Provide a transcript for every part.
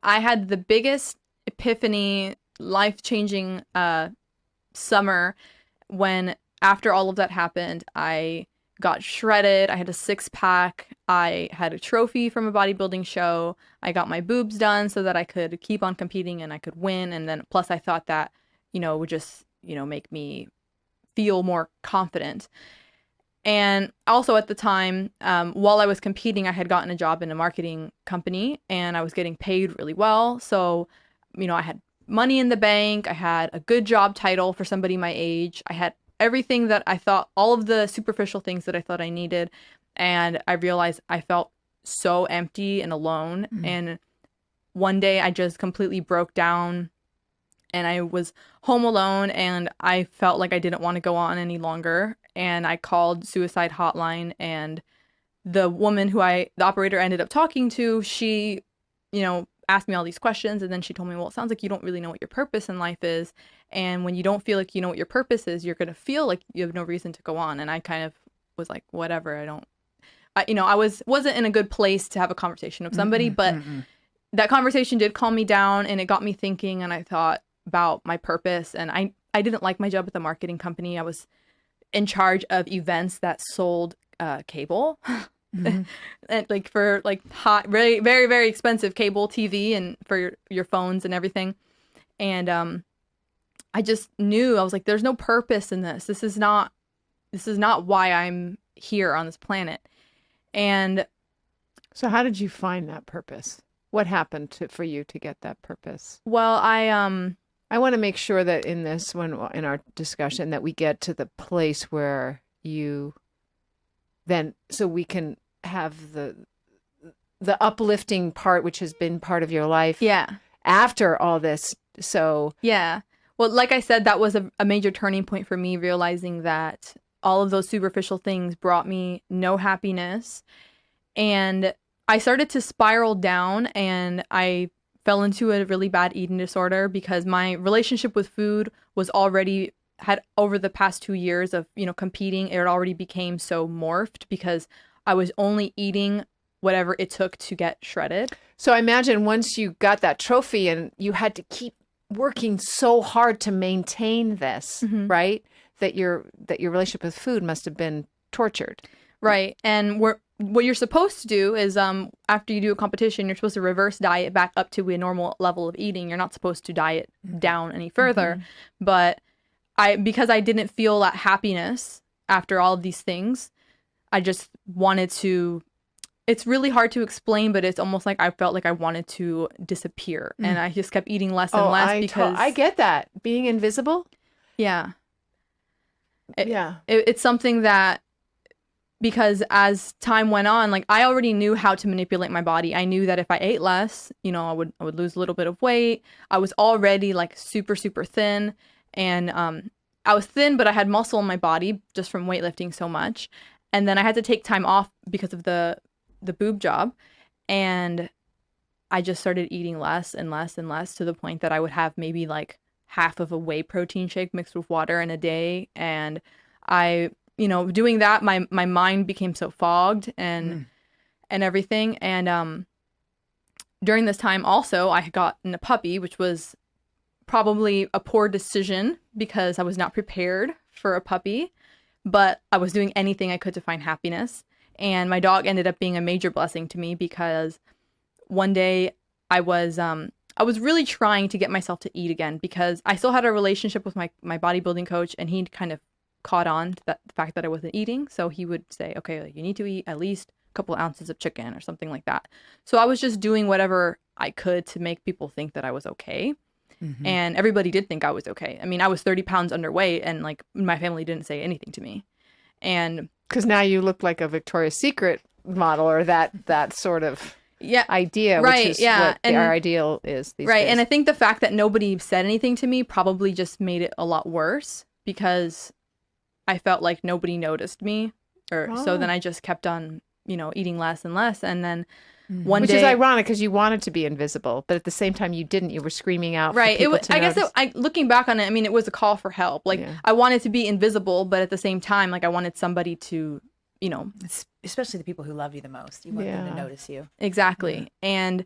I had the biggest epiphany, life-changing summer when after all of that happened, I got shredded. I had a 6-pack. I had a trophy from a bodybuilding show. I got my boobs done so that I could keep on competing and I could win. And then plus I thought that, it would just, make me feel more confident. And also at the time, while I was competing, I had gotten a job in a marketing company and I was getting paid really well. So, I had money in the bank. I had a good job title for somebody my age. I had everything that I thought, all of the superficial things that I thought I needed. And I realized I felt so empty and alone. Mm-hmm. And one day I just completely broke down and I was home alone and I felt like I didn't want to go on any longer. And I called suicide hotline, and the woman the operator ended up talking to, she, asked me all these questions, and then she told me, well, it sounds like you don't really know what your purpose in life is. And when you don't feel like you know what your purpose is, you're going to feel like you have no reason to go on. And I kind of was like, whatever, I wasn't in a good place to have a conversation with somebody, but that conversation did calm me down and it got me thinking, and I thought about my purpose. And I didn't like my job at the marketing company. I was in charge of events that sold cable. Mm-hmm. And like for like hot, very, very, very expensive cable TV and for your phones and everything. And I just knew, I was like, there's no purpose in this. This is not why I'm here on this planet. And so how did you find that purpose? What happened for you to get that purpose? Well, I want to make sure that in our discussion that we get to the place where you then, so we can have the uplifting part, which has been part of your life. Yeah. After all this. So. Yeah. Well, like I said, that was a major turning point for me, realizing that all of those superficial things brought me no happiness. And I started to spiral down, and I fell into a really bad eating disorder because my relationship with food had over the past 2 years of, competing, it already became so morphed because I was only eating whatever it took to get shredded. So I imagine once you got that trophy and you had to keep working so hard to maintain this, mm-hmm. right? That your relationship with food must have been tortured. Right. And what you're supposed to do is after you do a competition, you're supposed to reverse diet back up to a normal level of eating. You're not supposed to diet down any further. Mm-hmm. But because I didn't feel that happiness after all of these things, I just wanted to, it's really hard to explain, but it's almost like I felt like I wanted to disappear. And I just kept eating less and less because I get that. Being invisible? Yeah. It's something that, because as time went on, like I already knew how to manipulate my body. I knew that if I ate less, I would lose a little bit of weight. I was already like super, super thin. And I was thin, but I had muscle in my body just from weightlifting so much. And then I had to take time off because of the boob job. And I just started eating less and less and less to the point that I would have maybe like half of a whey protein shake mixed with water in a day. And I, doing that, my mind became so fogged and everything. And during this time also, I had gotten a puppy, which was probably a poor decision because I was not prepared for a puppy, but I was doing anything I could to find happiness. And my dog ended up being a major blessing to me because one day I was really trying to get myself to eat again because I still had a relationship with my bodybuilding coach, and he kind of caught on to the fact that I wasn't eating. So he would say, okay, you need to eat at least a couple ounces of chicken or something like that. So I was just doing whatever I could to make people think that I was okay. Mm-hmm. And everybody did think I was okay. I mean, I was 30 pounds underweight, and like my family didn't say anything to me. And because now you look like a Victoria's Secret model, or that sort of idea, right, which is what our ideal is these days. And I think the fact that nobody said anything to me probably just made it a lot worse because I felt like nobody noticed me. So then I just kept on, eating less and less. And then one day... Which is ironic because you wanted to be invisible, but at the same time you didn't. You were screaming out for people to notice. I guess looking back on it, I mean, it was a call for help. Like, I wanted to be invisible, but at the same time, like, I wanted somebody to, Especially the people who love you the most. You want them to notice you. Exactly. And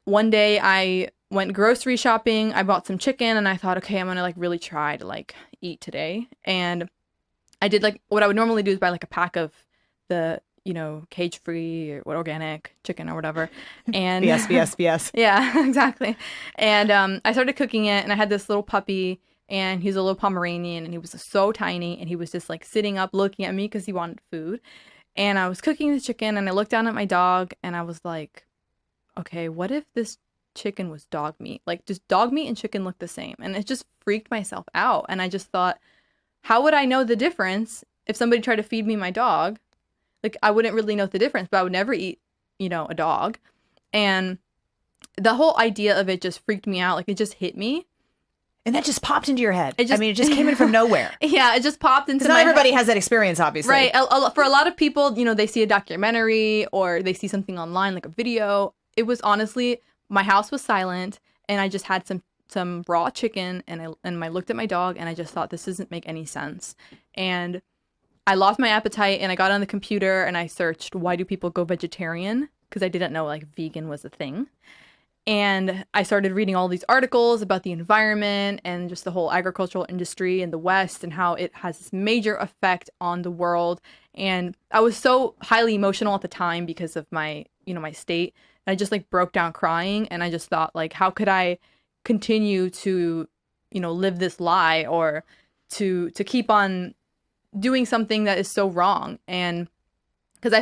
one day I went grocery shopping. I bought some chicken and I thought, okay, I'm going to like really try to like eat today. And I did like what I would normally do is buy like a pack of the, cage free or what organic chicken or whatever. And BS. yeah, exactly. And I started cooking it and I had this little puppy and he's a little Pomeranian and he was so tiny and he was just like sitting up looking at me because he wanted food. And I was cooking the chicken and I looked down at my dog and I was like, okay, what if this chicken was dog meat? Like, just dog meat and chicken look the same. And it just freaked myself out. And I just thought, how would I know the difference if somebody tried to feed me my dog? Like, I wouldn't really know the difference, but I would never eat, a dog. And the whole idea of it just freaked me out. Like, it just hit me. And that just popped into your head. It just came in from nowhere. Yeah, it just popped into my head. Not everybody has that experience, obviously. Right. For a lot of people, they see a documentary or they see something online, like a video. It was honestly, my house was silent and I just had some raw chicken and I looked at my dog and I just thought, this doesn't make any sense. And I lost my appetite and I got on the computer and I searched, why do people go vegetarian? Because I didn't know like vegan was a thing. And I started reading all these articles about the environment and just the whole agricultural industry in the West and how it has this major effect on the world. And I was so highly emotional at the time because of my, my state. And I just like broke down crying and I just thought like, how could I continue to, live this lie or to keep on doing something that is so wrong? And because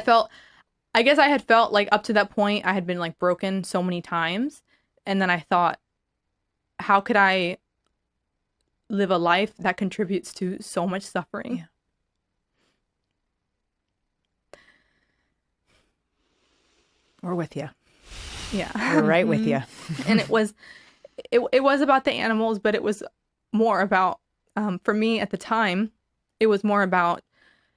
I guess I had felt like up to that point, I had been like broken so many times. And then I thought, how could I live a life that contributes to so much suffering? Yeah. We're with you. Yeah. We're right with you. And it was about the animals, but it was more about, for me at the time, it was more about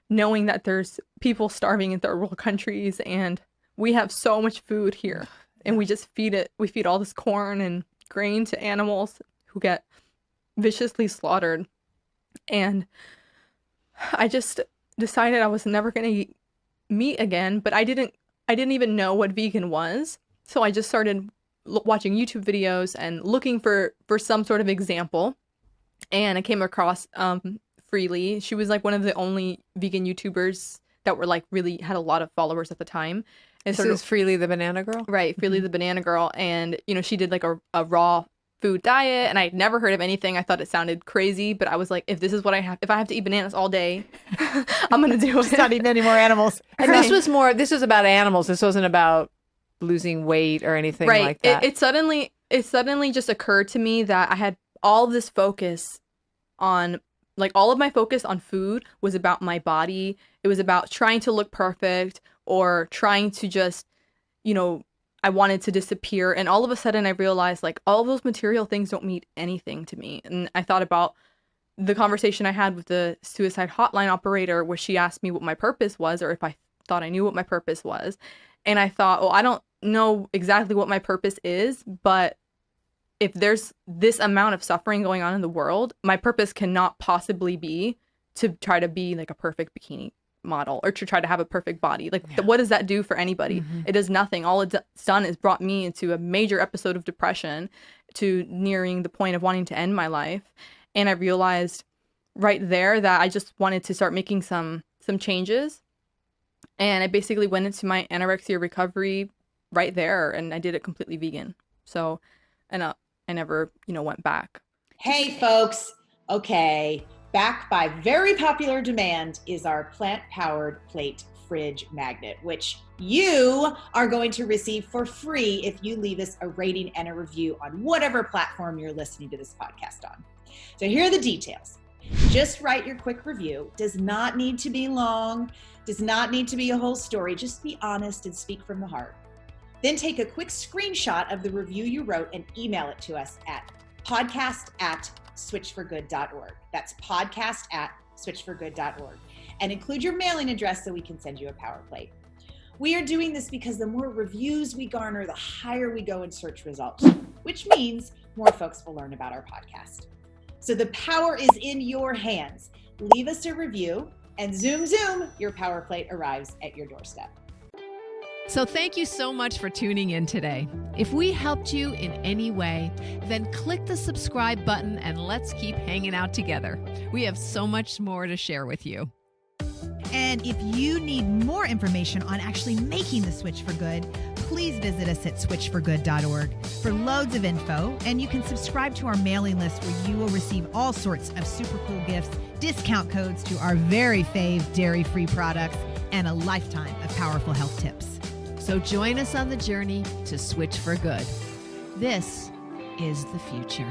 knowing that there's people starving in third world countries and we have so much food here and we just we feed all this corn and grain to animals who get viciously slaughtered. And I just decided I was never going to eat meat again, but I didn't even know what vegan was. So I just started watching YouTube videos and looking for some sort of example. And I came across Freely. She was like one of the only vegan YouTubers that were like really had a lot of followers at the time. And this is Freely the Banana Girl? Right, Freely the Banana Girl. And, she did like a raw food diet and I'd never heard of anything. I thought it sounded crazy, but I was like, if I have to eat bananas all day, I'm going to do it. Not eating any more animals. And this was about animals. This wasn't about losing weight or anything like that. It suddenly just occurred to me that I had all this focus on, like, all of my focus on food was about my body. It was about trying to look perfect or trying to just, I wanted to disappear. And all of a sudden I realized like all of those material things don't mean anything to me. And I thought about the conversation I had with the suicide hotline operator where she asked me what my purpose was or if I thought I knew what my purpose was. And I thought, well, I don't know exactly what my purpose is, but if there's this amount of suffering going on in the world, my purpose cannot possibly be to try to be like a perfect bikini model or to try to have a perfect body. Like, what does that do for anybody? Mm-hmm. It does nothing. All it's done is brought me into a major episode of depression, to nearing the point of wanting to end my life. And I realized right there that I just wanted to start making some changes. And I basically went into my anorexia recovery right there, and I did it completely vegan. So, and I never, went back. Hey, folks. Okay. Back by very popular demand is our plant-powered plate fridge magnet, which you are going to receive for free if you leave us a rating and a review on whatever platform you're listening to this podcast on. So here are the details. Just write your quick review. Does not need to be long, does not need to be a whole story. Just be honest and speak from the heart. Then take a quick screenshot of the review you wrote and email it to us at podcast@switchforgood.org. That's podcast@switchforgood.org. And include your mailing address so we can send you a power plate. We are doing this because the more reviews we garner, the higher we go in search results, which means more folks will learn about our podcast. So the power is in your hands. Leave us a review and zoom, zoom, your power plate arrives at your doorstep. So thank you so much for tuning in today. If we helped you in any way, then click the subscribe button and let's keep hanging out together. We have so much more to share with you. And if you need more information on actually making the switch for good, please visit us at switchforgood.org for loads of info. And you can subscribe to our mailing list where you will receive all sorts of super cool gifts, discount codes to our very fave dairy-free products, and a lifetime of powerful health tips. So join us on the journey to switch for good. This is the future.